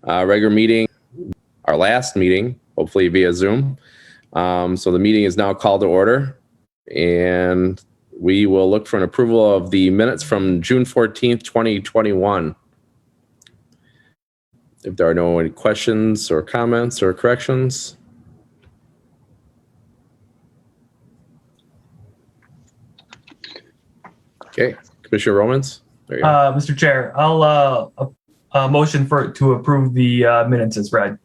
Regular meeting, our last meeting, hopefully via Zoom. So the meeting is now called to order, and we will look for an approval of the minutes from June 14th, 2021. If there are no any questions or comments or corrections. Okay, Commissioner Romans. There you go. Mr. Chair, I'll motion to approve the minutes as read.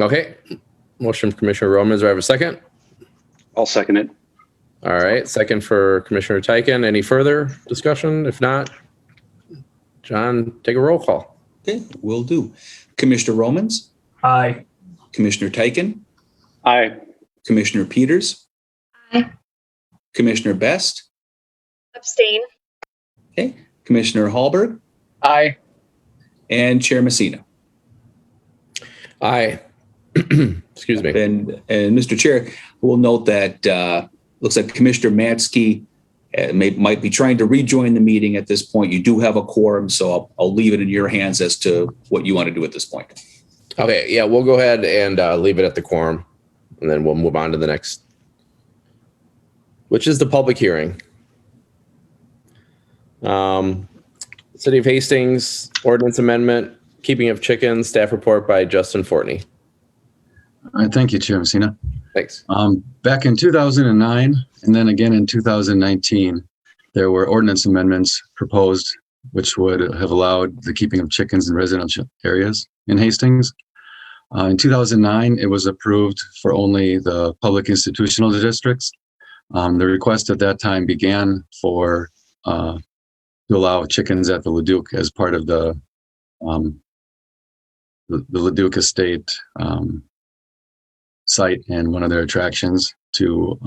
Okay, motion from Commissioner Romans. Do I have a second? I'll second it. All right, second for Commissioner Teichen. Any further discussion? If not, John, take a roll call. Okay, will do. Commissioner Romans, Aye. Commissioner Teichen, Aye. Commissioner Peters, Aye. Commissioner Best, Abstain. okay, Commissioner Hallberg, Aye. and Chair Messina. Aye. Excuse me. And Mr. Chair, we'll note that looks like Commissioner Matsky might be trying to rejoin the meeting at this point. You do have a quorum, so I'll leave it in your hands as to what you want to do at this point. Okay, yeah, we'll go ahead and leave it at the quorum, and then we'll move on to the next, which is the public hearing. City of Hastings ordinance amendment, keeping of chickens, staff report by Justin Fortney. All right, thank you, Chair Messina. Thanks. Back in 2009 and then again in 2019, there were ordinance amendments proposed which would have allowed the keeping of chickens in residential areas in Hastings. In 2009, it was approved for only the public institutional districts. The request at that time began for to allow chickens at the Leduc as part of the Leduc Estate site and one of their attractions to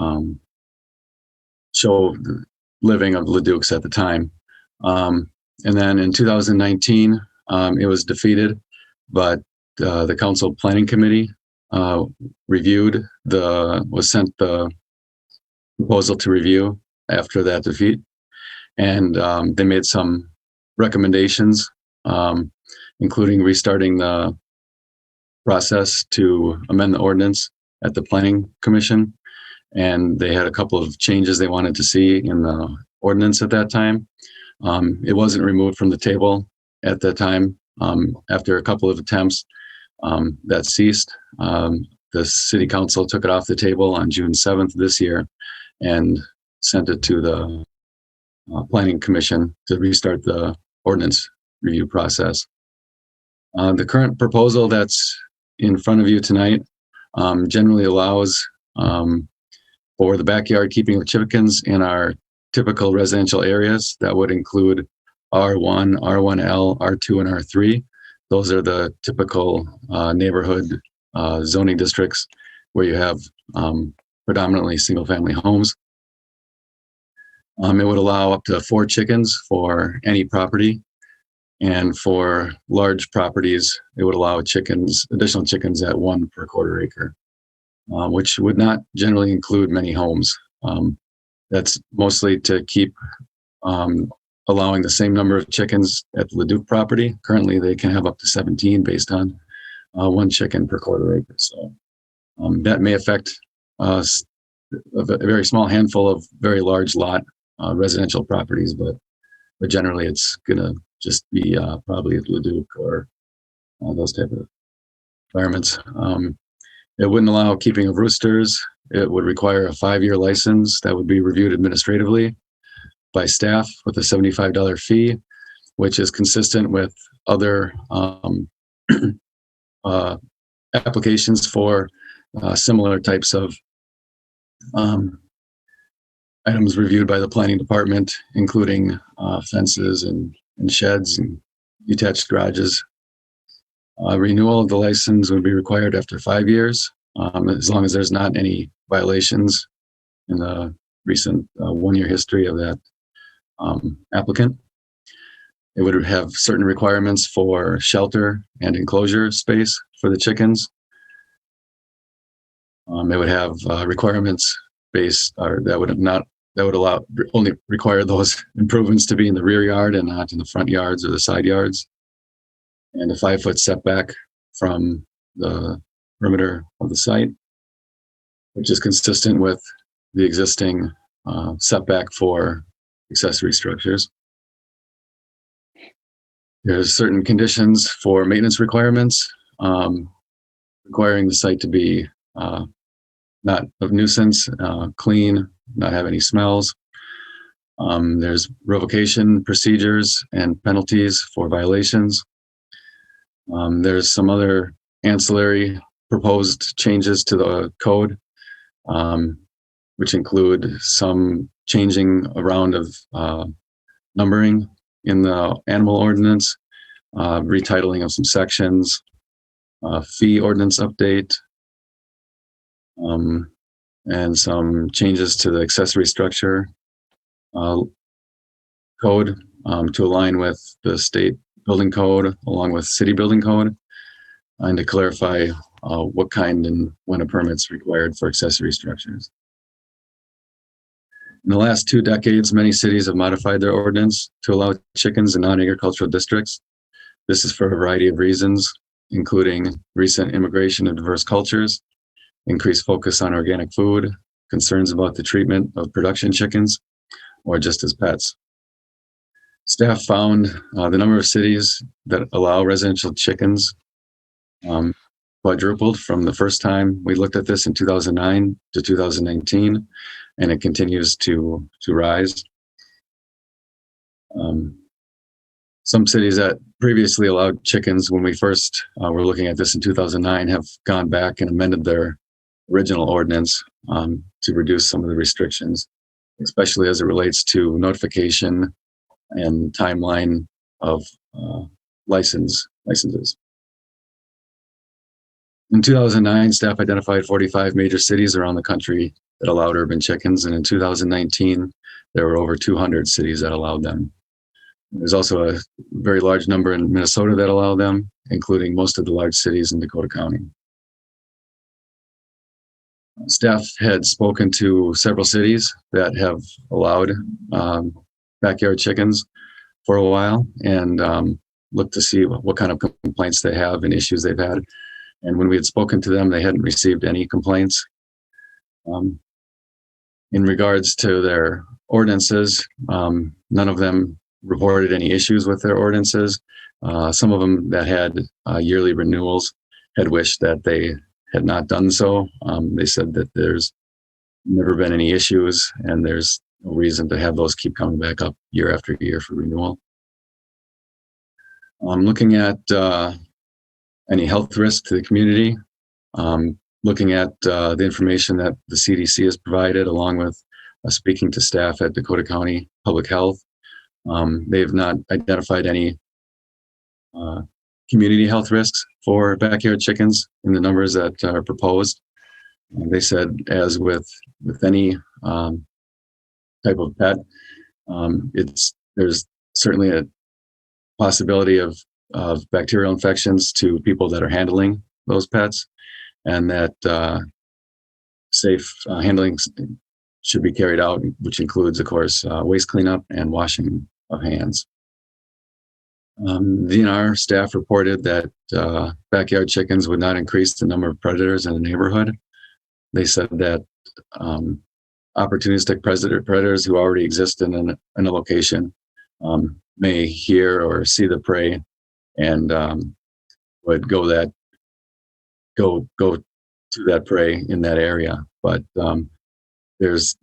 show the living of Leducs at the time. And then in 2019, it was defeated, but the Council Planning Committee was sent the proposal to review after that defeat. And they made some recommendations, including restarting the process to amend the ordinance at the Planning Commission. And they had a couple of changes they wanted to see in the ordinance at that time. It wasn't removed from the table at that time. After a couple of attempts, that ceased. The City Council took it off the table on June 7th this year and sent it to the Planning Commission to restart the ordinance review process. The current proposal that's in front of you tonight generally allows for the backyard keeping of chickens in our typical residential areas. That would include R1, R1L, R2, and R3. Those are the typical neighborhood zoning districts where you have predominantly single-family homes. It would allow up to 4 chickens for any property. And for large properties, it would allow additional chickens at 1 per quarter acre, which would not generally include many homes. That's mostly to keep allowing the same number of chickens at the Leduc property. Currently, they can have up to 17 based on 1 chicken per quarter acre. So that may affect a very small handful of very large lot residential properties, but generally it's gonna just be probably at Leduc or those type of environments. It wouldn't allow keeping of roosters. It would require a 5-year license that would be reviewed administratively by staff with a $75 fee, which is consistent with other applications for similar types of items reviewed by the planning department, including fences and sheds and detached garages. Renewal of the license would be required after 5 years, as long as there's not any violations in the recent 1-year history of that applicant. It would have certain requirements for shelter and enclosure space for the chickens. It would have requirements that would only require those improvements to be in the rear yard and not in the front yards or the side yards. and a 5-foot setback from the perimeter of the site, which is consistent with the existing setback for accessory structures. There's certain conditions for maintenance requirements, requiring the site to be not of nuisance, clean, not have any smells. There's revocation procedures and penalties for violations. There's some other ancillary proposed changes to the code, which include some changing around of numbering in the animal ordinance, retitling of some sections, fee ordinance update, and some changes to the accessory structure code to align with the state building code along with city building code, and to clarify what kind and when a permit's required for accessory structures. In the last 2 decades, many cities have modified their ordinance to allow chickens in non-agricultural districts. This is for a variety of reasons, including recent immigration of diverse cultures, increased focus on organic food, concerns about the treatment of production chickens, or just as pets. Staff found the number of cities that allow residential chickens quadrupled from the first time we looked at this in 2009 to 2019, and it continues to rise. Some cities that previously allowed chickens when we first were looking at this in 2009 have gone back and amended their original ordinance to reduce some of the restrictions, especially as it relates to notification and timeline of licenses. In 2009, staff identified 45 major cities around the country that allowed urban chickens, and in 2019, there were over 200 cities that allowed them. There's also a very large number in Minnesota that allow them, including most of the large cities in Dakota County. Staff had spoken to several cities that have allowed backyard chickens for a while, and looked to see what kind of complaints they have and issues they've had. And when we had spoken to them, they hadn't received any complaints. In regards to their ordinances, none of them reported any issues with their ordinances. Some of them that had yearly renewals had wished that they had not done so. They said that there's never been any issues and there's no reason to have those keep coming back up year after year for renewal. Looking at any health risk to the community, looking at the information that the CDC has provided, along with speaking to staff at Dakota County Public Health. They have not identified any community health risks for backyard chickens in the numbers that are proposed. They said, as with any type of pet, there's certainly a possibility of bacterial infections to people that are handling those pets, and that safe handling should be carried out, which includes, of course, waste cleanup and washing of hands. DNR staff reported that backyard chickens would not increase the number of predators in the neighborhood. They said that opportunistic predators who already exist in a location may hear or see the prey and would go to that prey in that area. But there's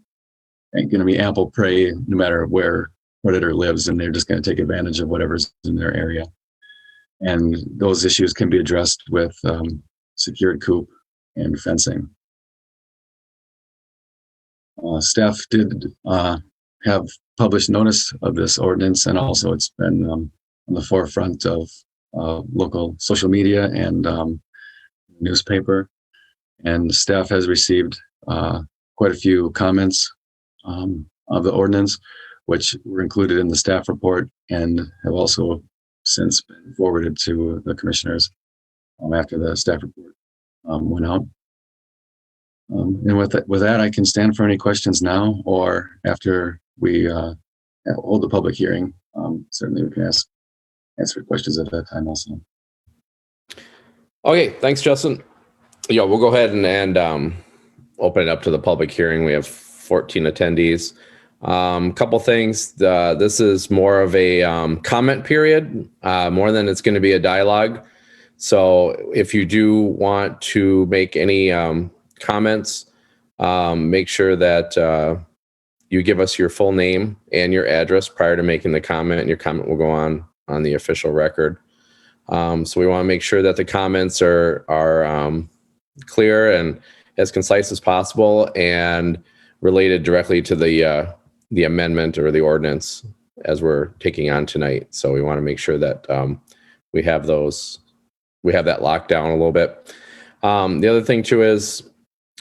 going to be ample prey no matter where predator lives, and they're just going to take advantage of whatever's in their area. And those issues can be addressed with secured coop and fencing. Staff did have published notice of this ordinance, and also it's been on the forefront of local social media and newspaper. And staff has received quite a few comments of the ordinance, which were included in the staff report and have also since been forwarded to the commissioners after the staff report went out. And with that, I can stand for any questions now, or after we hold the public hearing. Certainly we can answer questions at that time also. Okay, thanks, Justin. Yeah, we'll go ahead and open it up to the public hearing. We have 14 attendees. Couple things. This is more of a comment period, more than it's going to be a dialogue. So if you do want to make any comments, make sure that you give us your full name and your address prior to making the comment, and your comment will go on the official record. So we want to make sure that the comments are clear and as concise as possible and related directly to the amendment or the ordinance as we're taking on tonight. So we want to make sure that we have that locked down a little bit. The other thing too is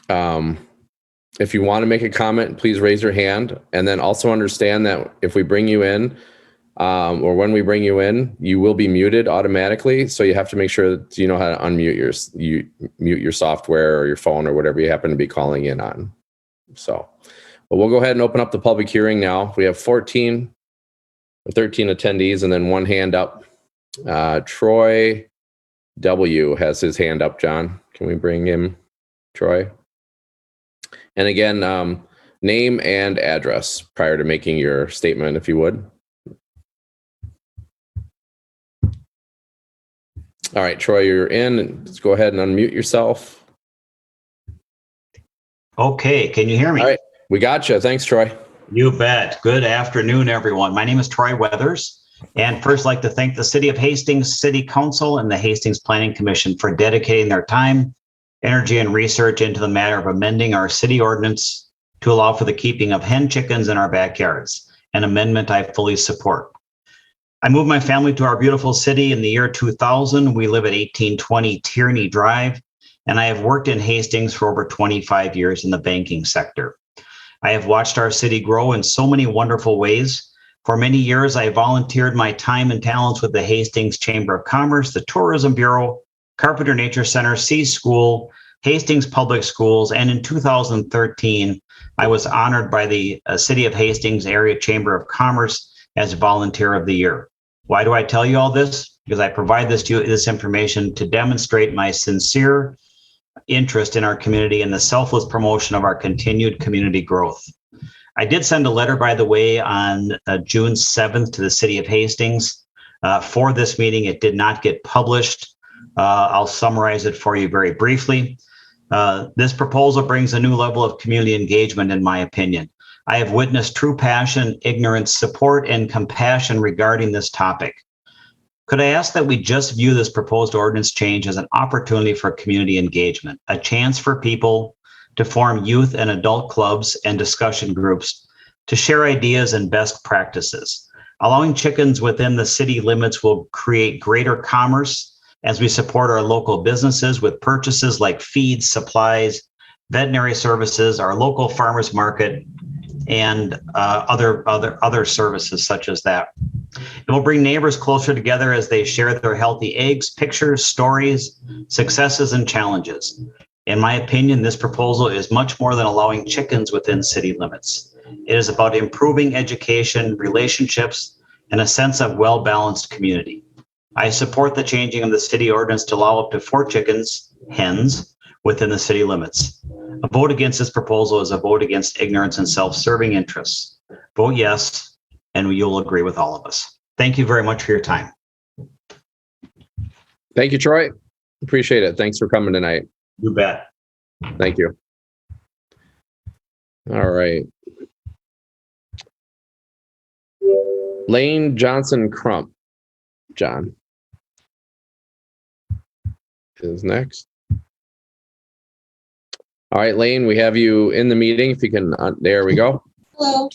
if you want to make a comment, please raise your hand, and then also understand that if we bring you in or when we bring you in, you will be muted automatically. So you have to make sure that you know how to unmute mute your software or your phone or whatever you happen to be calling in on. So, but we'll go ahead and open up the public hearing now. We have 13 attendees and then one hand up. Troy W has his hand up. John, can we bring him, Troy? And again, name and address prior to making your statement, if you would. All right, Troy, you're in. Let's go ahead and unmute yourself. Okay, can you hear me? All right, we got you. Thanks, Troy. You bet. Good afternoon, everyone. My name is Troy Weathers, and first I'd like to thank the City of Hastings City Council and the Hastings Planning Commission for dedicating their time, energy, and research into the matter of amending our city ordinance to allow for the keeping of hen chickens in our backyards, an amendment I fully support. I moved my family to our beautiful city in the year 2000. We live at 1820 Tierney Drive, and I have worked in Hastings for over 25 years in the banking sector. I have watched our city grow in so many wonderful ways. For many years, I volunteered my time and talents with the Hastings Chamber of Commerce, the Tourism Bureau, Carpenter Nature Center, C School, Hastings Public Schools, and in 2013, I was honored by the City of Hastings Area Chamber of Commerce as Volunteer of the Year. Why do I tell you all this? Because I provide this information to demonstrate my sincere interest in our community and the selfless promotion of our continued community growth. I did send a letter, by the way, on June 7th to the City of Hastings. For this meeting, it did not get published. I'll summarize it for you very briefly. This proposal brings a new level of community engagement, in my opinion. I have witnessed true passion, ignorance, support, and compassion regarding this topic. Could I ask that we just view this proposed ordinance change as an opportunity for community engagement, a chance for people to form youth and adult clubs and discussion groups to share ideas and best practices? Allowing chickens within the city limits will create greater commerce as we support our local businesses with purchases like feed, supplies, veterinary services, our local farmers market, and other services such as that. It will bring neighbors closer together as they share their healthy eggs, pictures, stories, successes, and challenges. In my opinion, this proposal is much more than allowing chickens within city limits. It is about improving education, relationships, and a sense of well-balanced community. I support the changing of the city ordinance to allow up to 4 hens, within the city limits. A vote against this proposal is a vote against ignorance and self-serving interests. Vote yes, and you'll agree with all of us. Thank you very much for your time. Thank you, Troy. Appreciate it. Thanks for coming tonight. You bet. Thank you. All right. Lane Johnson Crump. John is next. All right, Lane, we have you in the meeting. If you can, there we go. Hello.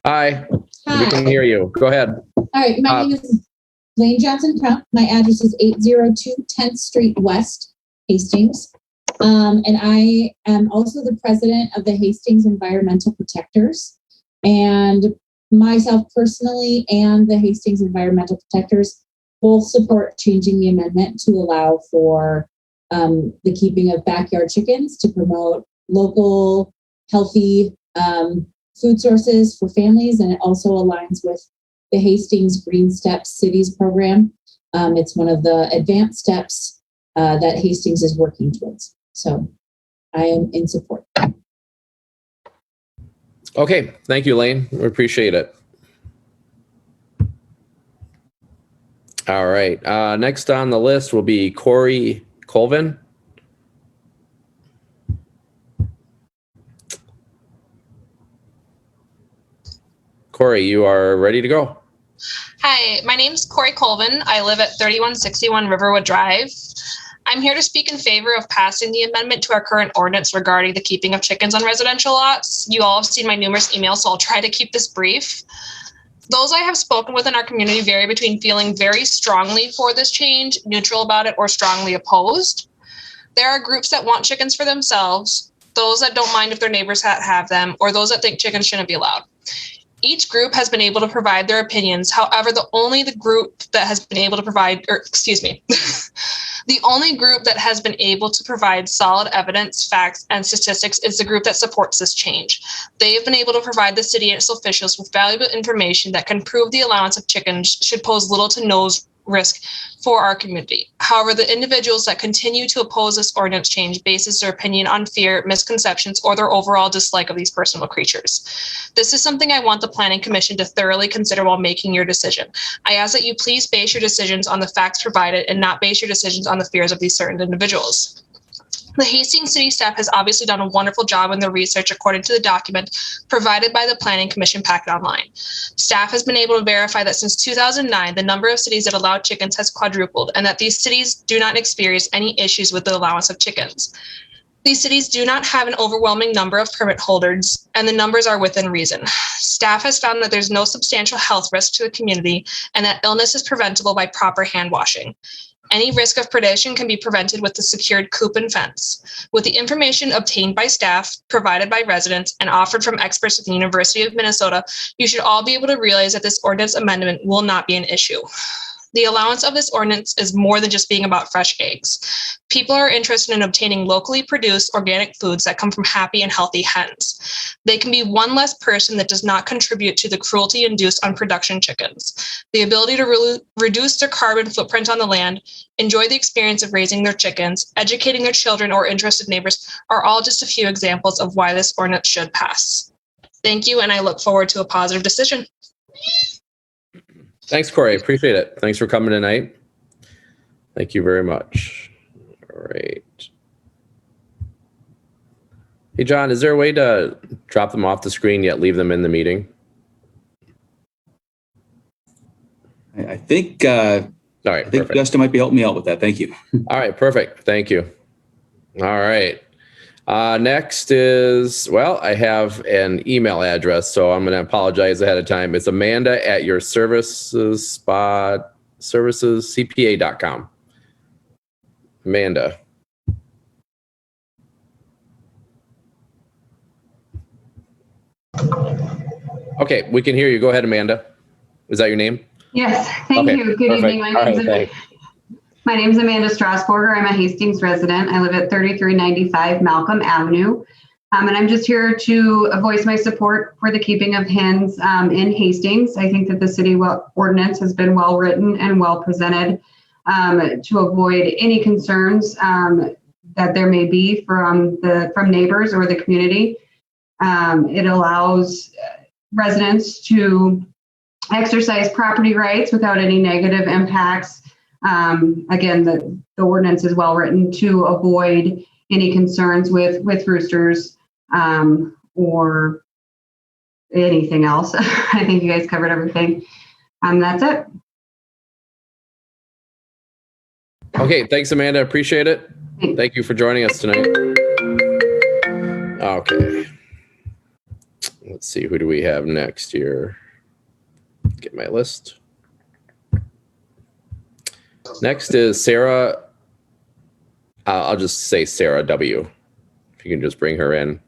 Hi, we Hi. can hear you. Go ahead. All right. My name is Lane Johnson Crump. My address is 802 10th Street West, Hastings. And I am also the president of the Hastings Environmental Protectors. And myself personally and the Hastings Environmental Protectors both support changing the amendment to allow for the keeping of backyard chickens to promote local, healthy food sources for families. And it also aligns with the Hastings Green Steps Cities program. It's one of the advanced steps that Hastings is working towards. So I am in support. Okay, thank you, Lane. We appreciate it. All right, next on the list will be Corey Colvin. Corey, you are ready to go. Hi, my name's Corey Colvin. I live at 3161 Riverwood Drive. I'm here to speak in favor of passing the amendment to our current ordinance regarding the keeping of chickens on residential lots. You all have seen my numerous emails, so I'll try to keep this brief. Those I have spoken with in our community vary between feeling very strongly for this change, neutral about it, or strongly opposed. There are groups that want chickens for themselves, those that don't mind if their neighbors have them, or those that think chickens shouldn't be allowed. Each group has been able to provide their opinions. However, the only group that has been able to provide solid evidence, facts, and statistics is the group that supports this change. They have been able to provide the city and its officials with valuable information that can prove the allowance of chickens should pose little to no risk for our community. However, the individuals that continue to oppose this ordinance change bases their opinion on fear, misconceptions, or their overall dislike of these personal creatures. This is something I want the Planning Commission to thoroughly consider while making your decision. I ask that you please base your decisions on the facts provided and not base your decisions on the fears of these certain individuals. The Hastings City staff has obviously done a wonderful job in their research according to the document provided by the Planning Commission packet online. Staff has been able to verify that since 2009, the number of cities that allow chickens has quadrupled, and that these cities do not experience any issues with the allowance of chickens. These cities do not have an overwhelming number of permit holders, and the numbers are within reason. Staff has found that there's no substantial health risk to the community, and that illness is preventable by proper hand washing. Any risk of predation can be prevented with the secured coop and fence. With the information obtained by staff, provided by residents, and offered from experts at the University of Minnesota, you should all be able to realize that this ordinance amendment will not be an issue. The allowance of this ordinance is more than just being about fresh eggs. People are interested in obtaining locally produced organic foods that come from happy and healthy hens. They can be one less person that does not contribute to the cruelty induced on production chickens. The ability to reduce their carbon footprint on the land, enjoy the experience of raising their chickens, educating their children or interested neighbors are all just a few examples of why this ordinance should pass. Thank you, and I look forward to a positive decision. Thanks, Corey. Appreciate it. Thanks for coming tonight. Thank you very much. All right. Hey, John, is there a way to drop them off the screen yet leave them in the meeting? I think All right, perfect. Justin might be helping me out with that. Thank you. All right, perfect. Thank you. All right. Next is, well, I have an email address, so I'm going to apologize ahead of time. It's amanda@yourservicescpa.com. Amanda. Okay, we can hear you. Go ahead, Amanda. Is that your name? Yes, thank Okay, you. Good perfect. evening. All right, thanks. My name is Amanda Strasburger. I'm a Hastings resident. I live at 3395 Malcolm Avenue. And I'm just here to voice my support for the keeping of hens in Hastings. I think that the city ordinance has been well written and well presented to avoid any concerns that there may be from neighbors or the community. It allows residents to exercise property rights without any negative impacts. Again, the ordinance is well written to avoid any concerns with roosters or anything else. I think you guys covered everything. That's it. Okay, thanks, Amanda. Appreciate it. Thank you for joining us tonight. Okay. Let's see, who do we have next here? Get my list. Next is Sarah. I'll just say Sarah W. If you can just bring her in.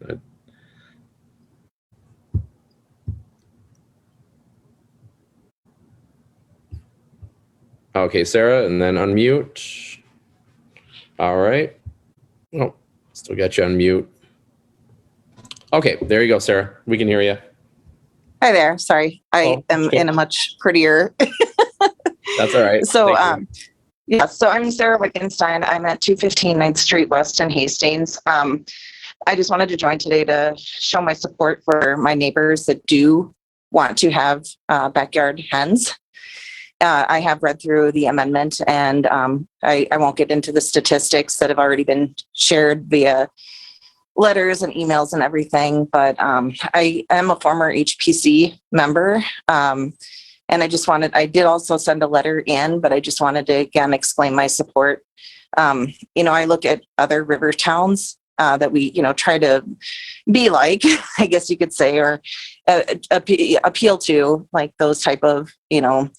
Okay, Sarah, and then unmute. All right. Oh, still got you on mute. Okay, there you go, Sarah. We can hear you. Hi there. Sorry, I am sure. in a much prettier. That's all right. So, Thank you. Yeah, so I'm Sarah Wittgenstein. I'm at 215 9th Street West in Hastings. I just wanted to join today to show my support for my neighbors that do want to have backyard hens. I have read through the amendment, and I won't get into the statistics that have already been shared via letters and emails and everything, but I am a former HPC member. And I did also send a letter in, but I just wanted to again explain my support. I look at other river towns that we, try to be like, I guess you could say, or appeal to, like those type of, what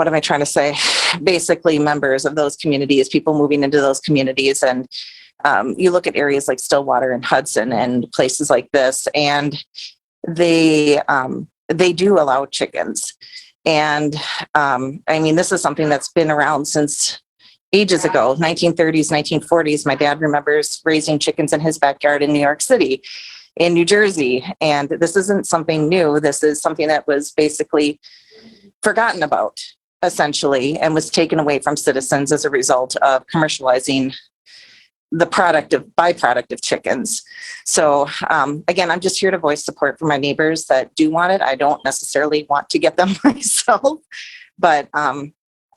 am I trying to say? Basically members of those communities, people moving into those communities. And you look at areas like Stillwater and Hudson and places like this, and they do allow chickens. And this is something that's been around since ages ago, 1930s, 1940s. My dad remembers raising chickens in his backyard in New York City, in New Jersey. And this isn't something new. This is something that was basically forgotten about, essentially, and was taken away from citizens as a result of commercializing the byproduct of chickens. So again, I'm just here to voice support for my neighbors that do want it. I don't necessarily want to get them myself, but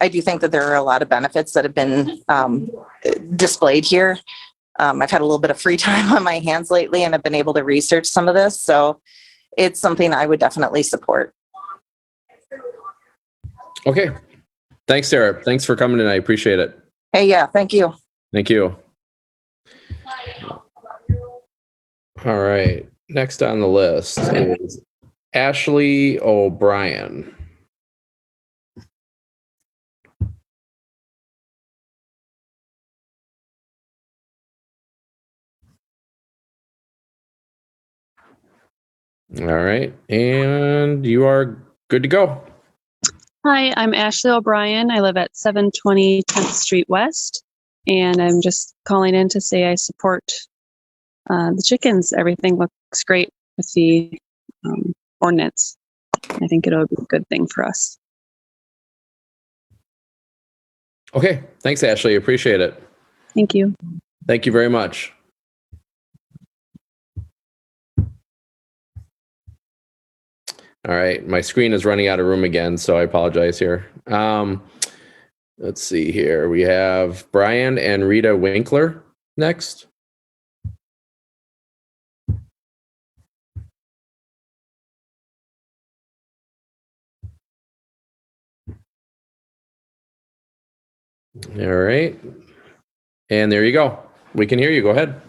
I do think that there are a lot of benefits that have been displayed here. I've had a little bit of free time on my hands lately, and I've been able to research some of this. So it's something I would definitely support. Okay. Thanks, Sarah. Thanks for coming in. I appreciate it. Hey, yeah, thank you. Thank you. All right. Next on the list is Ashley O'Brien. All right. And you are good to go. Hi, I'm Ashley O'Brien. I live at 720 10th Street West, and I'm just calling in to say I support the chickens. Everything looks great with the ordinance. I think it'll be a good thing for us. Okay. Thanks, Ashley. Appreciate it. Thank you. Thank you very much. All right. My screen is running out of room again, so I apologize here. Let's see here. We have Brian and Rita Winkler next. All right. And there you go. We can hear you. Go ahead.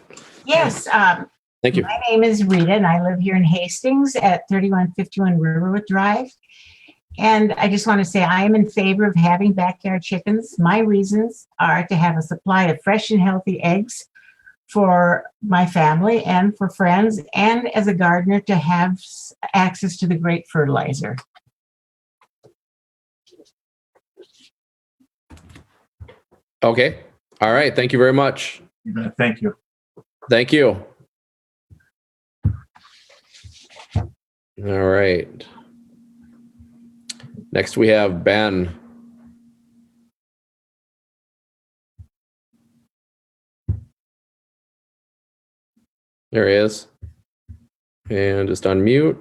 Yes. Thank you. My name is Rita, and I live here in Hastings at 3151 Riverwood Drive. And I just want to say I am in favor of having backyard chickens. My reasons are to have a supply of fresh and healthy eggs for my family and for friends, and as a gardener to have access to the great fertilizer. Okay. All right. Thank you very much. Thank you. Thank you. All right. Next we have Ben. There he is. And just unmute.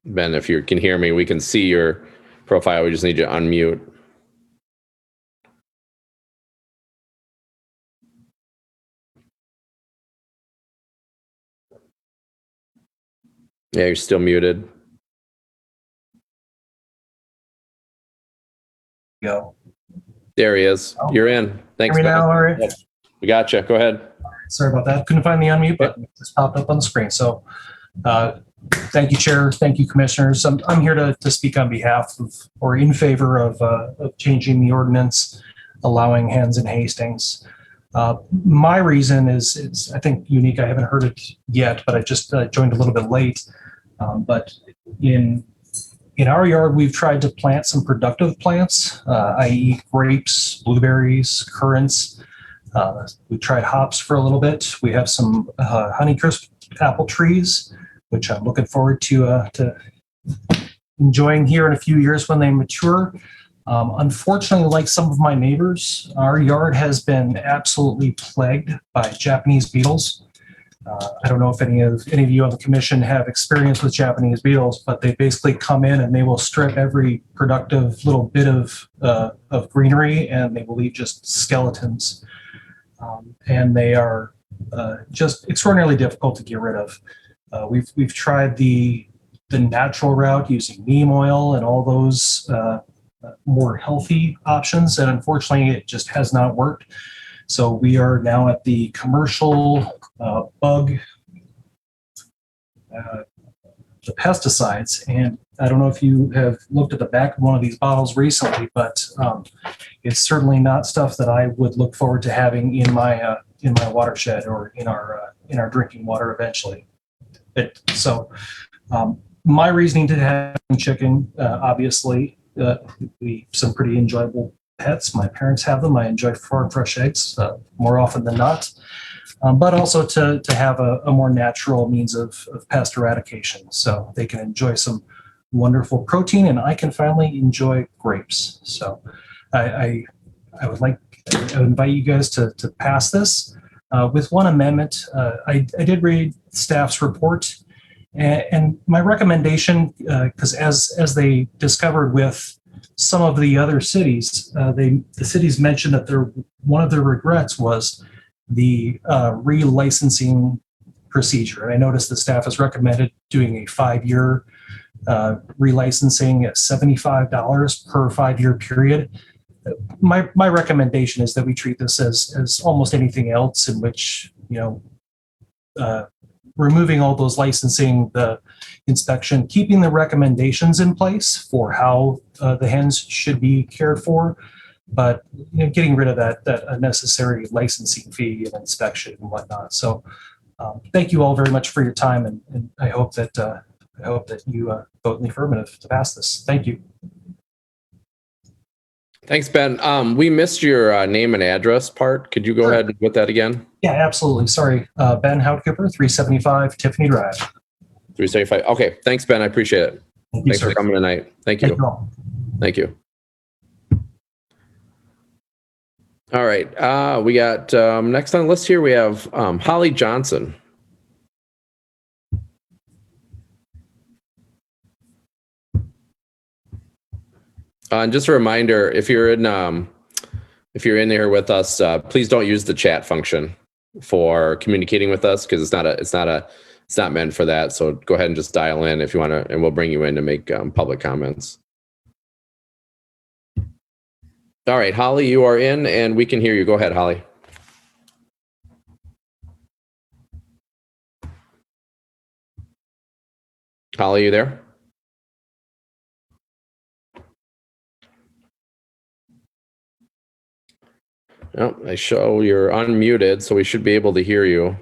Ben, if you can hear me, we can see your profile. We just need you to unmute. Yeah, you're still muted. Go. There he is. You're in. Thanks, Hear me Ben. now, Larry? Yep. We got you. Go ahead. Sorry about that. Couldn't find the unmute button. It just popped up on the screen. So thank you, Chair. Thank you, Commissioners. I'm here to speak on behalf of, or in favor of changing the ordinance, allowing hens in Hastings. My reason is I think, unique. I haven't heard it yet, but I just joined a little bit late. But in our yard, we've tried to plant some productive plants, i.e. grapes, blueberries, currants. We tried hops for a little bit. We have some Honeycrisp apple trees, which I'm looking forward to enjoying here in a few years when they mature. Unfortunately, like some of my neighbors, our yard has been absolutely plagued by Japanese beetles. I don't know if any of you on the commission have experience with Japanese beetles, but they basically come in and they will strip every productive little bit of greenery, and they will leave just skeletons. And they are just extraordinarily difficult to get rid of. We've tried the natural route using neem oil and all those more healthy options, and unfortunately, it just has not worked. So we are now at the commercial bug, the pesticides, and I don't know if you have looked at the back of one of these bottles recently, but it's certainly not stuff that I would look forward to having in my watershed or in our drinking water eventually. My reasoning to having chicken, obviously, some pretty enjoyable pets. My parents have them. I enjoy farm fresh eggs more often than not, but also to have a more natural means of pest eradication, so they can enjoy some wonderful protein, and I can finally enjoy grapes. So I would invite you guys to pass this with one amendment. I did read staff's report, and my recommendation, because as they discovered with some of the other cities, the cities mentioned that one of their regrets was the relicensing procedure. And I noticed the staff has recommended doing a 5-year relicensing at $75 per 5-year period. My recommendation is that we treat this as almost anything else, in which, removing all those licensing, the inspection, keeping the recommendations in place for how the hens should be cared for, but getting rid of that unnecessary licensing fee and inspection and whatnot. So thank you all very much for your time, and I hope that you vote in the affirmative to pass this. Thank you. Thanks, Ben. We missed your name and address part. Could you go ahead and put that again? Yeah, absolutely. Sorry. Ben Howard Cooper, 375 Tiffany Drive. 375. Okay. Thanks, Ben. I appreciate it. Thanks for coming tonight. Thank you. Thank you. All right. We got next on the list here, we have Holly Johnson. And just a reminder, if you're in there with us, please don't use the chat function for communicating with us, because it's not meant for that. So go ahead and just dial in if you want to, and we'll bring you in to make public comments. All right, Holly, you are in, and we can hear you. Go ahead, Holly. Holly, you there? Oh, I show you're unmuted, so we should be able to hear you.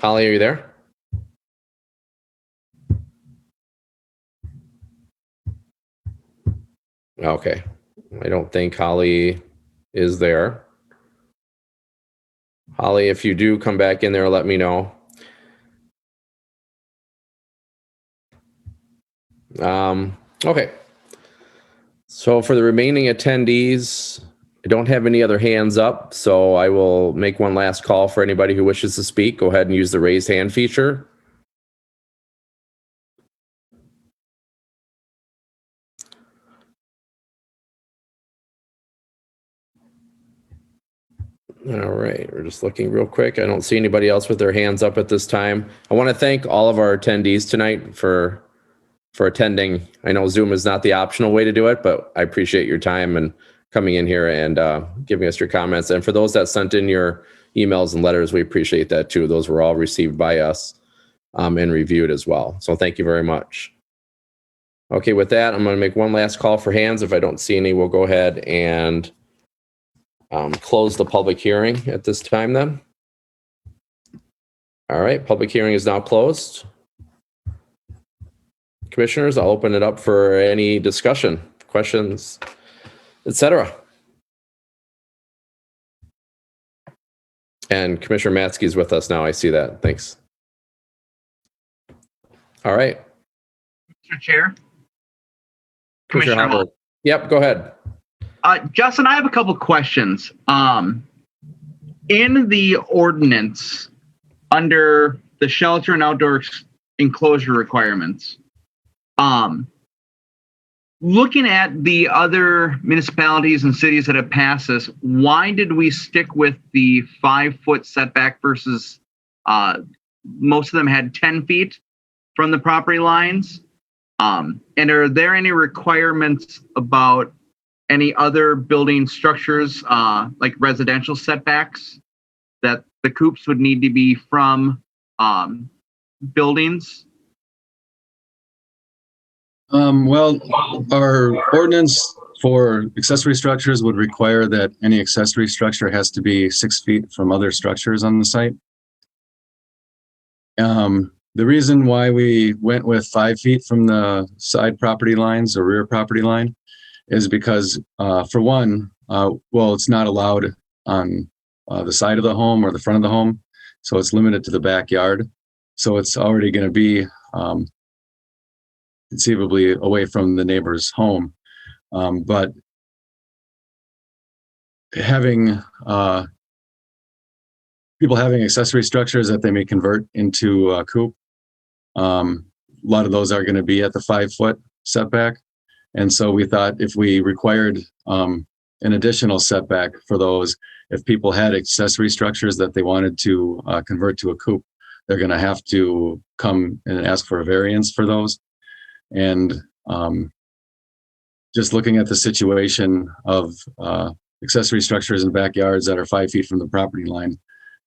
Holly, are you there? Okay. I don't think Holly is there. Holly, if you do come back in there, let me know. Okay. So for the remaining attendees, I don't have any other hands up, so I will make one last call for anybody who wishes to speak. Go ahead and use the raise hand feature. All right, we're just looking real quick. I don't see anybody else with their hands up at this time. I want to thank all of our attendees tonight for attending. I know Zoom is not the optional way to do it, but I appreciate your time and coming in here and giving us your comments. And for those that sent in your emails and letters, we appreciate that too. Those were all received by us and reviewed as well. So thank you very much. Okay, with that, I'm going to make one last call for hands. If I don't see any, we'll go ahead and close the public hearing at this time then. All right, public hearing is now closed. Commissioners, I'll open it up for any discussion, questions, etc. And Commissioner Matzke is with us now. I see that. Thanks. All right. Mr. Chair. Commissioner Commissioner Hopper. Yep, go ahead. Justin, I have a couple questions. In the ordinance, under the shelter and outdoor enclosure requirements, looking at the other municipalities and cities that have passed this, why did we stick with the 5-foot setback versus most of them had 10 feet from the property lines? And are there any requirements about any other building structures, like residential setbacks, that the coops would need to be from buildings? Well, our ordinance for accessory structures would require that any accessory structure has to be 6 feet from other structures on the site. The reason why we went with 5 feet from the side property lines or rear property line is because, for one, well, it's not allowed on the side of the home or the front of the home, so it's limited to the backyard. So it's already going to be conceivably away from the neighbor's home. But having people having accessory structures that they may convert into a coop, a lot of those are going to be at the 5-foot setback. And so we thought if we required an additional setback for those, if people had accessory structures that they wanted to convert to a coop, they're going to have to come and ask for a variance for those. And just looking at the situation of accessory structures in backyards that are 5 feet from the property line,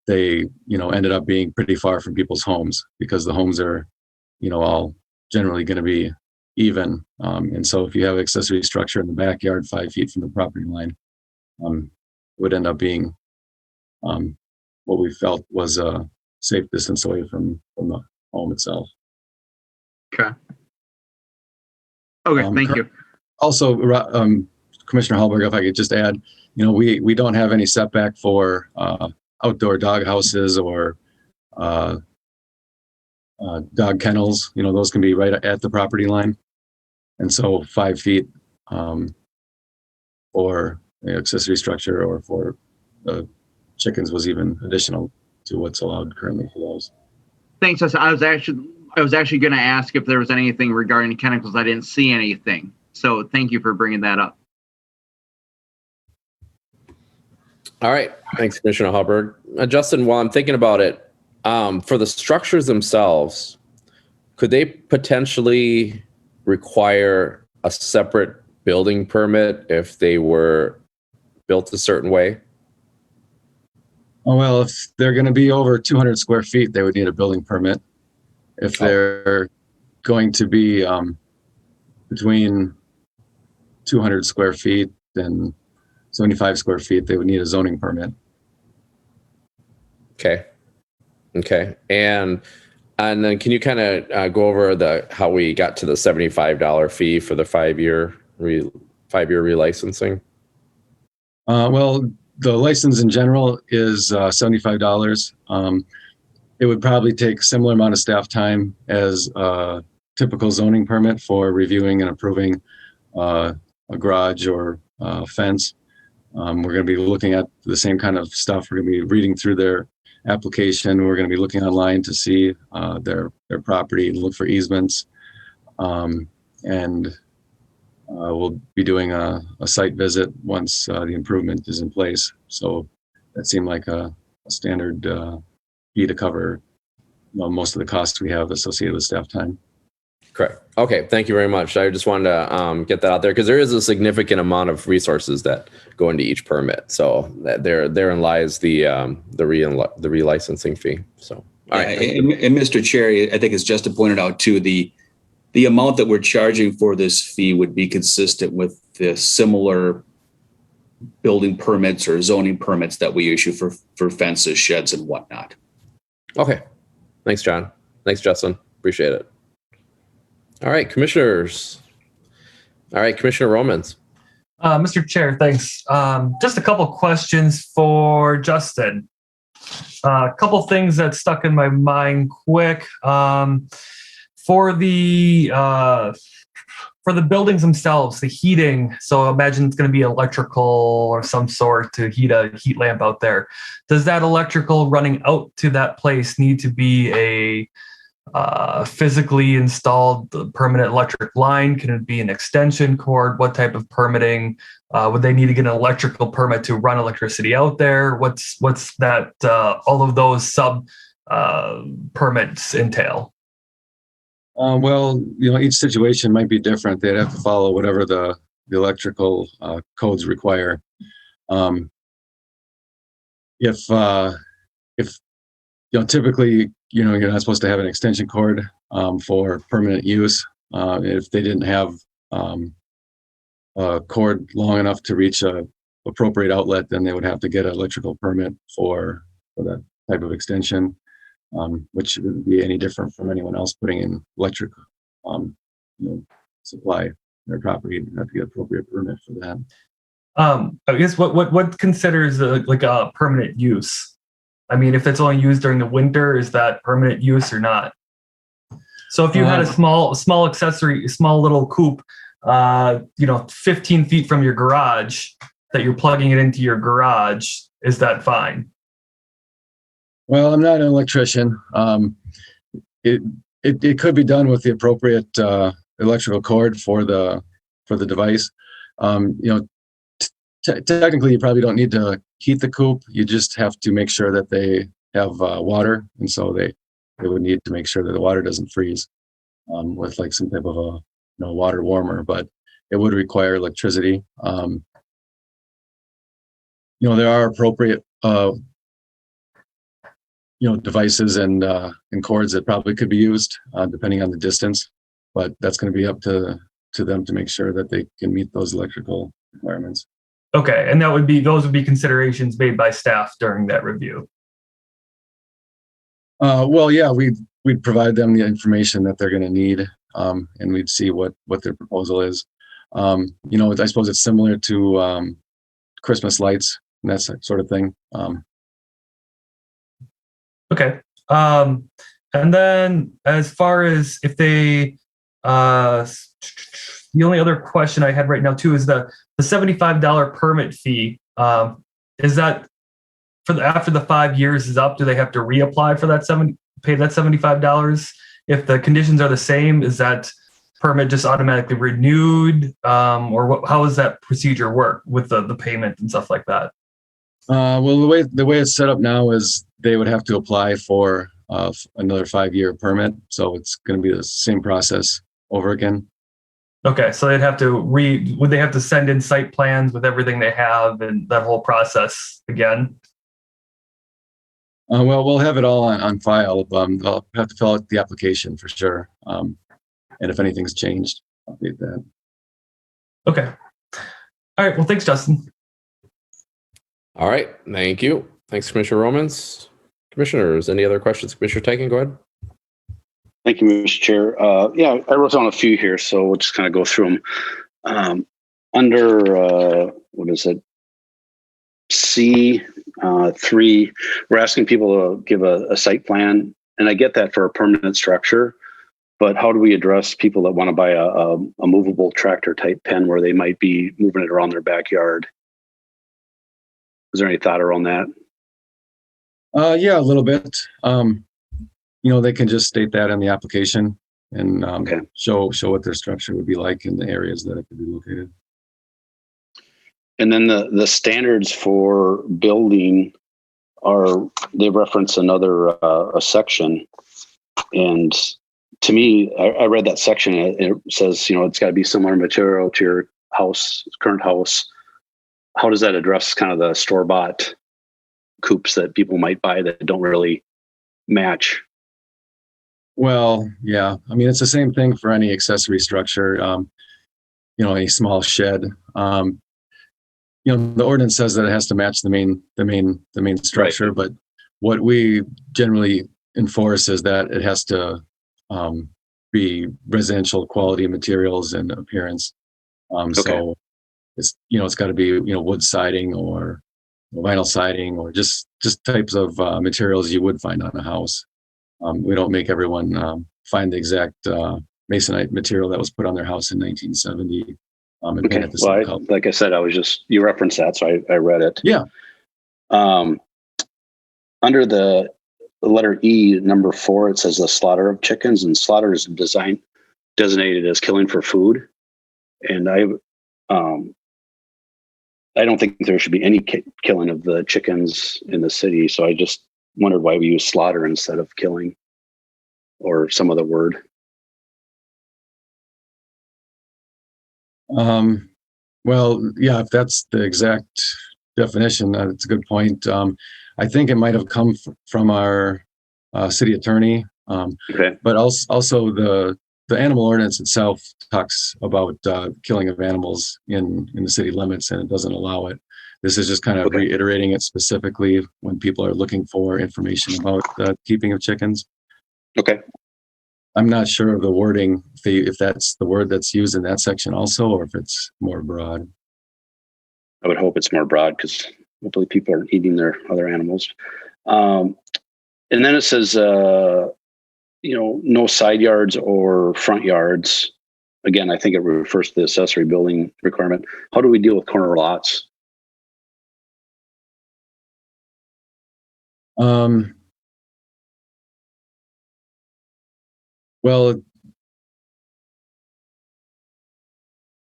they, ended up being pretty far from people's homes because the homes are, all generally going to be even. And so if you have accessory structure in the backyard 5 feet from the property line, would end up being what we felt was a safe distance away from the home itself. Okay. Okay, thank you. Also, Commissioner Hallberg, if I could just add, we don't have any setback for outdoor dog houses or dog kennels. Those can be right at the property line. And so 5 feet for the accessory structure or for chickens was even additional to what's allowed currently for those. Thanks, Justin. I was actually going to ask if there was anything regarding chemicals. I didn't see anything. So thank you for bringing that up. All right. Thanks, Commissioner Hubbard. Justin, while I'm thinking about it, for the structures themselves, could they potentially require a separate building permit if they were built a certain way? Oh, well, if they're going to be over 200 square feet, they would need a building permit. If they're going to be between 200 square feet and 75 square feet, they would need a zoning permit. Okay. And then can you kind of go over how we got to the $75 fee for the 5-year relicensing? Well, the license in general is $75. It would probably take a similar amount of staff time as a typical zoning permit for reviewing and approving a garage or fence. We're going to be looking at the same kind of stuff. We're going to be reading through their application. We're going to be looking online to see their property and look for easements. And we'll be doing a site visit once the improvement is in place. So that seemed like a standard fee to cover most of the costs we have associated with staff time. Correct. Okay. Thank you very much. I just wanted to get that out there because there is a significant amount of resources that go into each permit. So therein lies the relicensing fee. So, all right. And Mr. Chair, I think as Justin pointed out too, the amount that we're charging for this fee would be consistent with the similar building permits or zoning permits that we issue for fences, sheds, and whatnot. Okay. Thanks, John. Thanks, Justin. Appreciate it. All right, commissioners. All right, Commissioner Romans. Mr. Chair, thanks. Just a couple questions for Justin. A couple things that stuck in my mind quick. For the buildings themselves, the heating, so imagine it's going to be electrical or some sort to heat a heat lamp out there. Does that electrical running out to that place need to be a physically installed permanent electric line? Can it be an extension cord? What type of permitting? Would they need to get an electrical permit to run electricity out there? What's that? All of those sub permits entail. Well, each situation might be different. They'd have to follow whatever the electrical codes require. If typically, you're not supposed to have an extension cord for permanent use. If they didn't have a cord long enough to reach a appropriate outlet, then they would have to get an electrical permit for that type of extension. Which wouldn't be any different from anyone else putting in electric supply in their property. You have to get appropriate permit for that. I guess what considers like a permanent use? I mean, if it's only used during the winter, is that permanent use or not? So if you had a small accessory, small little coop, 15 feet from your garage, that you're plugging it into your garage, is that fine? Well, I'm not an electrician. It could be done with the appropriate electrical cord for the device. Technically, you probably don't need to heat the coop. You just have to make sure that they have water, and so they would need to make sure that the water doesn't freeze with like some type of a water warmer. But it would require electricity. There are appropriate devices and cords that probably could be used depending on the distance, but that's going to be up to them to make sure that they can meet those electrical requirements. Okay, and those would be considerations made by staff during that review. Well, yeah, we'd provide them the information that they're going to need, and we'd see what their proposal is. I suppose it's similar to Christmas lights and that sort of thing. Okay. And then as far as if they, the only other question I had right now too is the $75 permit fee. Is that after the 5 years is up, do they have to reapply for that pay that $75? If the conditions are the same, is that permit just automatically renewed? Or how does that procedure work with the payment and stuff like that? Well, the way it's set up now is they would have to apply for another 5-year permit. So it's going to be the same process over again. Okay, so they'd have to would they have to send in site plans with everything they have and that whole process again? Well, we'll have it all on file. They'll have to fill out the application for sure. And if anything's changed, update that. Okay. All right. Well, thanks, Justin. All right. Thank you. Thanks, Commissioner Romans. Commissioners, any other questions? Commissioner Tyken, go ahead. Thank you, Mr. Chair. Yeah, I wrote down a few here, so we'll just kind of go through them. Under, what is it? C3, we're asking people to give a site plan, and I get that for a permanent structure, but how do we address people that want to buy a movable tractor type pen where they might be moving it around their backyard? Is there any thought around that? Yeah, a little bit. They can just state that in the application and show what their structure would be like in the areas that it could be located. And then the standards for building they reference another a section. And to me, I read that section and it says, it's got to be similar material to your current house. How does that address kind of the store-bought coops that people might buy that don't really match? Well, yeah. I mean, it's the same thing for any accessory structure, any small shed. The ordinance says that it has to match the main structure, right. But what we generally enforce is that it has to be residential quality materials and appearance. So it's, it's got to be, wood siding or vinyl siding or just types of materials you would find on a house. We don't make everyone find the exact masonite material that was put on their house in 1970. And paint it the same color. Like I said, you referenced that, so I read it. Yeah. Under the letter E, number 4, it says the slaughter of chickens, and slaughter is designated as killing for food. And I don't think there should be any killing of the chickens in the city. So I just wondered why we use slaughter instead of killing or some other word. Well, yeah, if that's the exact definition, that's a good point. I think it might have come from our city attorney. But also the animal ordinance itself talks about killing of animals in the city limits, and it doesn't allow it. This is just kind of reiterating it specifically when people are looking for information about the keeping of chickens. Okay. I'm not sure of the wording, if that's the word that's used in that section also, or if it's more broad. I would hope it's more broad because hopefully people aren't eating their other animals. And then it says, no side yards or front yards. Again, I think it refers to the accessory building requirement. How do we deal with corner lots? Well,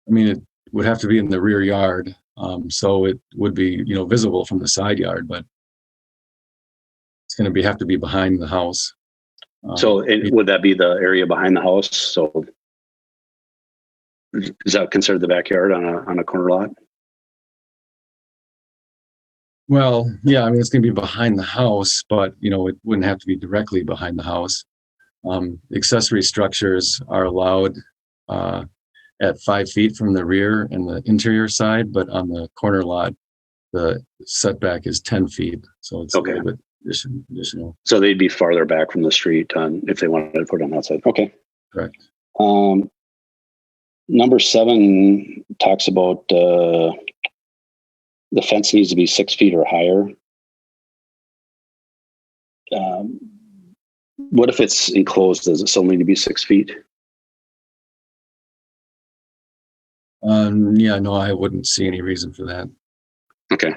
I mean, it would have to be in the rear yard. So it would be, visible from the side yard, but it's going to have to be behind the house. Would that be the area behind the house? So is that considered the backyard on a corner lot? Well, yeah, I mean, it's going to be behind the house, but, it wouldn't have to be directly behind the house. Accessory structures are allowed at 5 feet from the rear and the interior side, but on the corner lot, the setback is 10 feet. So it's a little bit additional. So they'd be farther back from the street if they wanted to put it on that side. Okay. Correct. Number 7 talks about the fence needs to be 6 feet or higher. What if it's enclosed? Does it still need to be 6 feet? Yeah, no, I wouldn't see any reason for that. Okay.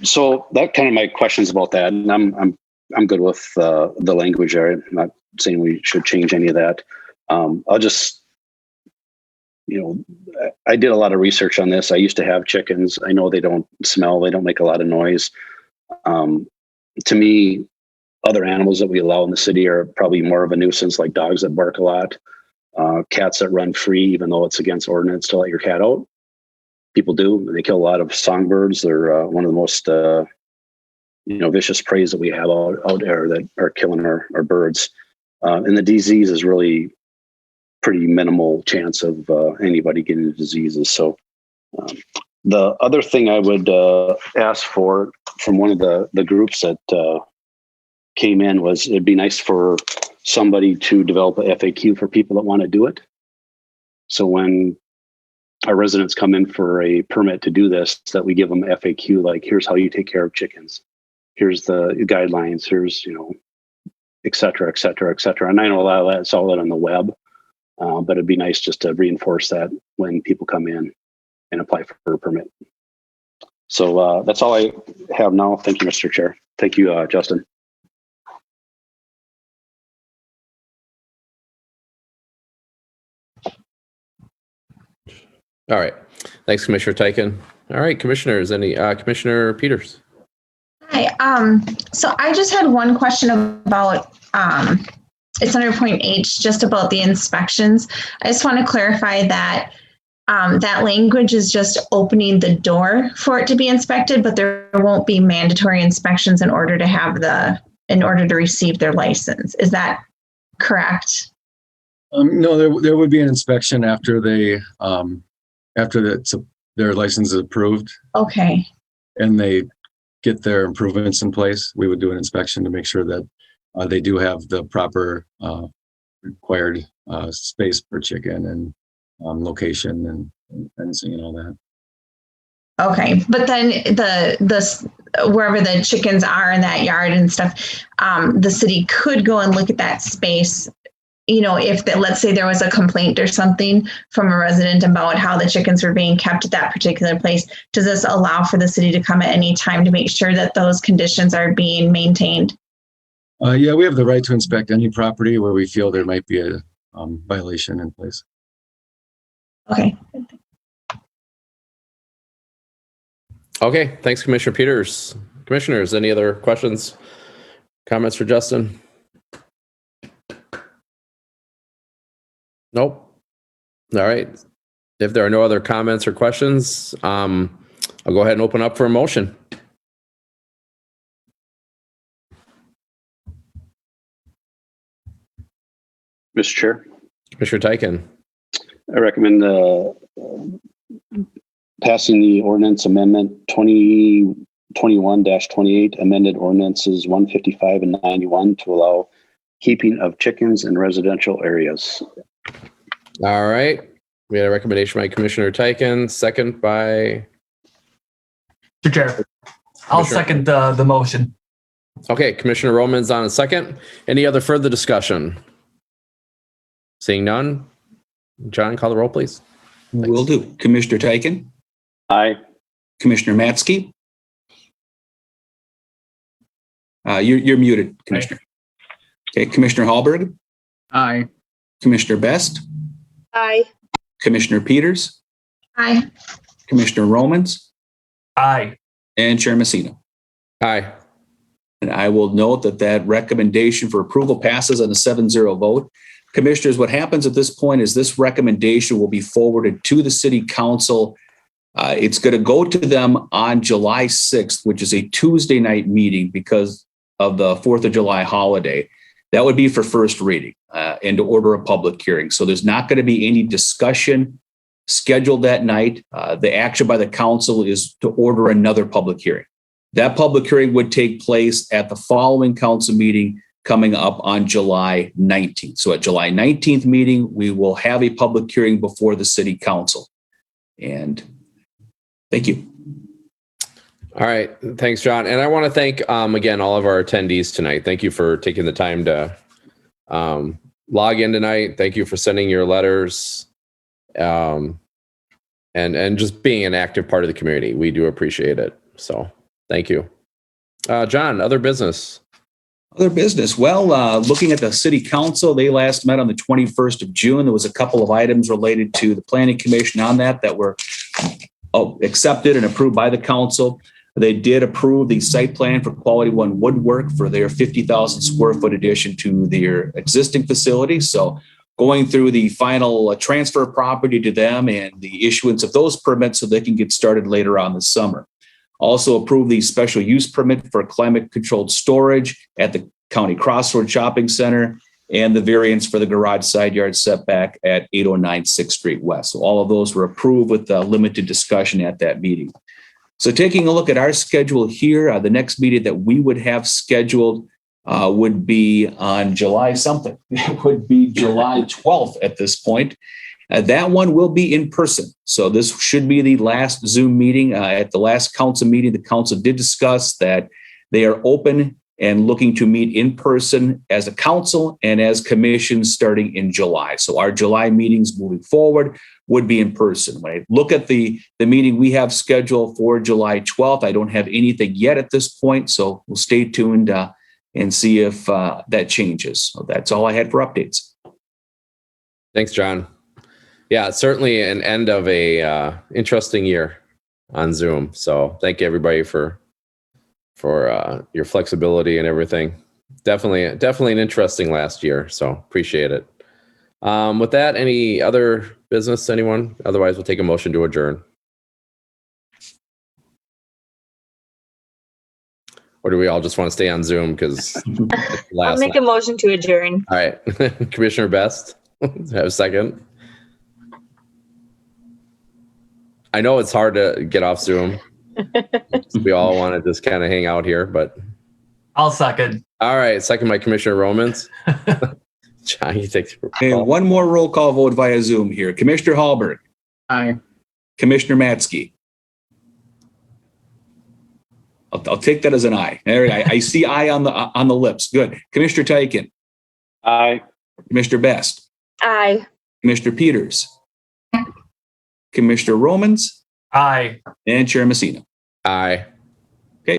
So that kind of my questions about that, and I'm good with the language there. I'm not saying we should change any of that. I'll just, I did a lot of research on this. I used to have chickens. I know they don't smell. They don't make a lot of noise. To me, other animals that we allow in the city are probably more of a nuisance, like dogs that bark a lot, cats that run free, even though it's against ordinance to let your cat out. People do. They kill a lot of songbirds. They're one of the most, vicious preys that we have out there that are killing our birds. And the disease is really pretty minimal chance of anybody getting the diseases. So the other thing I would ask for from one of the groups that came in was it'd be nice for somebody to develop a FAQ for people that want to do it. So when our residents come in for a permit to do this, that we give them FAQ, like, here's how you take care of chickens. Here's the guidelines. Here's, et cetera, et cetera, et cetera. And I know a lot of that's all out on the web, but it'd be nice just to reinforce that when people come in and apply for a permit. So that's all I have now. Thank you, Mr. Chair. Thank you, Justin. All right. Thanks, Commissioner Teichen. All right, commissioners, Commissioner Peters. Hi. So I just had one question about, it's under point H, just about the inspections. I just want to clarify that that language is just opening the door for it to be inspected, but there won't be mandatory inspections in order to receive their license. Is that correct? No, there would be an inspection after their license is approved. Okay. And they get their improvements in place, we would do an inspection to make sure that they do have the proper required space per chicken and location and fencing and all that. Okay, but then the wherever the chickens are in that yard and stuff, the city could go and look at that space. You know, if let's say there was a complaint or something from a resident about how the chickens were being kept at that particular place, does this allow for the city to come at any time to make sure that those conditions are being maintained? Yeah, we have the right to inspect any property where we feel there might be a violation in place. Okay. Okay, thanks, Commissioner Peters. Commissioners, any other questions, comments for Justin? Nope. All right. If there are no other comments or questions, I'll go ahead and open up for a motion. Mr. Chair, Commissioner Teichen. I recommend passing the ordinance amendment 2021-28, amended ordinances 155 and 91 to allow keeping of chickens in residential areas. All right. We had a recommendation by Commissioner Teichen, second by... Mr. Chair, I'll second the motion. Okay, Commissioner Roman's on a second. Any other further discussion? Seeing none. John, call the roll, please. Will do. Commissioner Teichen. Aye. Commissioner Matzke. You're muted, Commissioner. Okay, Commissioner Hallberg. Aye. Commissioner Best. Aye. Commissioner Peters. Aye. Commissioner Romans. Aye. And Chair Messina. Aye. And I will note that recommendation for approval passes on a 7-0 vote. Commissioners, what happens at this point is this recommendation will be forwarded to the City Council. It's going to go to them on July 6th, which is a Tuesday night meeting because of the 4th of July holiday. That would be for first reading and to order a public hearing. So there's not going to be any discussion scheduled that night. The action by the council is to order another public hearing. That public hearing would take place at the following council meeting coming up on July 19th. So at July 19th meeting, we will have a public hearing before the City Council. And thank you. All right. Thanks, John. And I want to thank, again, all of our attendees tonight. Thank you for taking the time to log in tonight. Thank you for sending your letters and just being an active part of the community. We do appreciate it. So thank you. John, other business. Other business. Well, looking at the City Council, they last met on the 21st of June. There was a couple of items related to the Planning Commission on that were accepted and approved by the council. They did approve the site plan for Quality One Woodwork for their 50,000 square foot addition to their existing facility. So going through the final transfer of property to them and the issuance of those permits so they can get started later on this summer. Also approved the special use permit for climate controlled storage at the County Crossroad Shopping Center and the variance for the garage side yard setback at 809 6th Street West. So all of those were approved with limited discussion at that meeting. So taking a look at our schedule here, the next meeting that we would have scheduled would be on July something. It would be July 12th at this point. That one will be in person. So this should be the last Zoom meeting. At the last council meeting, the council did discuss that they are open and looking to meet in person as a council and as commissions starting in July. So our July meetings moving forward would be in person. When I look at the meeting we have scheduled for July 12th, I don't have anything yet at this point. So we'll stay tuned and see if that changes. So that's all I had for updates. Thanks, John. Yeah, certainly an end of a interesting year on Zoom. So thank you everybody for your flexibility and everything. Definitely an interesting last year. So appreciate it. With that, any other business, anyone? Otherwise, we'll take a motion to adjourn. Or do we all just want to stay on Zoom because I'll make a motion to adjourn. All right, Commissioner Best, have a second. I know it's hard to get off Zoom. We all want to just kind of hang out here, but I'll second. all right. Second by Commissioner Romans. John, you take the And roll. one more roll call vote via Zoom here. Commissioner Hallberg, Aye. Commissioner Matsky. I'll take that as an aye. There, I see aye on the lips. Good. Commissioner Teichen, Aye. Commissioner Best, Aye. Commissioner Peters, Commissioner Romans, Aye. and Chair Messina. Aye.